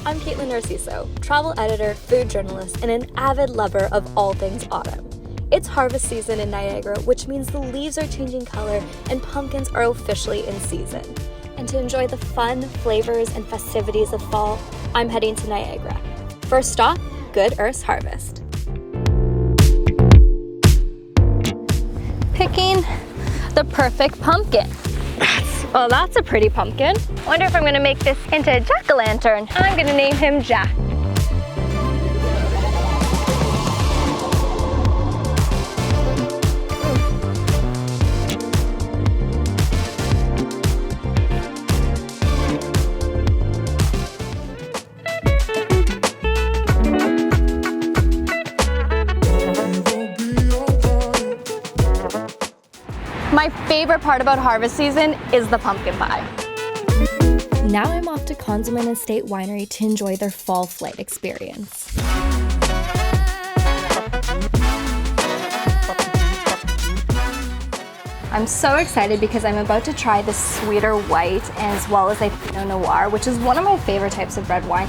I'm Kaitlin Narciso, travel editor, food journalist, and an avid lover of all things autumn. It's harvest season in Niagara, which means the leaves are changing color and pumpkins are officially in season. And to enjoy the fun, flavors, and festivities of fall, I'm heading to Niagara. First stop, Good Earth's Harvest. Picking the perfect pumpkin. Well, that's a pretty pumpkin. Wonder if I'm gonna make this into a jack-o'-lantern. I'm gonna name him Jack. My favorite part about harvest season is the pumpkin pie. Now I'm off to Konzelmann Estate Winery to enjoy their fall flight experience. I'm so excited because I'm about to try the sweeter white as well as a Pinot Noir, which is one of my favorite types of red wine.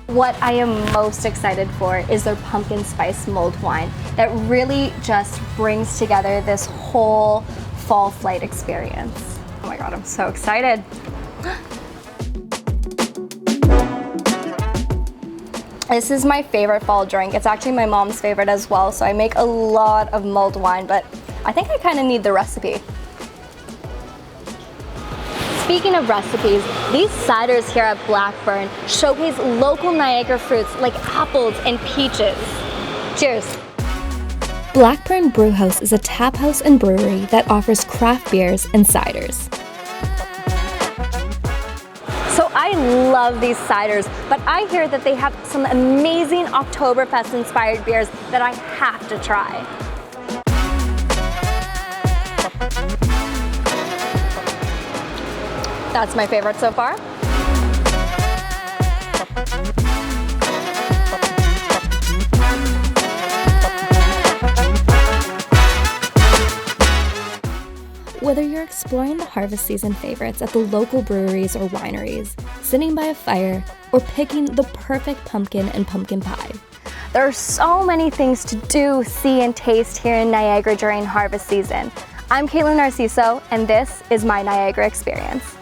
What I am most excited for is their pumpkin spice mulled wine that really just brings together this whole fall flight experience. Oh my God, I'm so excited. This is my favorite fall drink. It's actually my mom's favorite as well, so I make a lot of mulled wine, but I think I kind of need the recipe. Speaking of recipes, these ciders here at Blackburn showcase local Niagara fruits like apples and peaches. Cheers. Blackburn Brew House is a tap house and brewery that offers craft beers and ciders. So I love these ciders, but I hear that they have some amazing Oktoberfest inspired beers that I have to try. That's my favorite so far. Whether you're exploring the harvest season favorites at the local breweries or wineries, sitting by a fire, or picking the perfect pumpkin and pumpkin pie, there are so many things to do, see, and taste here in Niagara during harvest season. I'm Kaitlin Narciso, and this is my Niagara experience.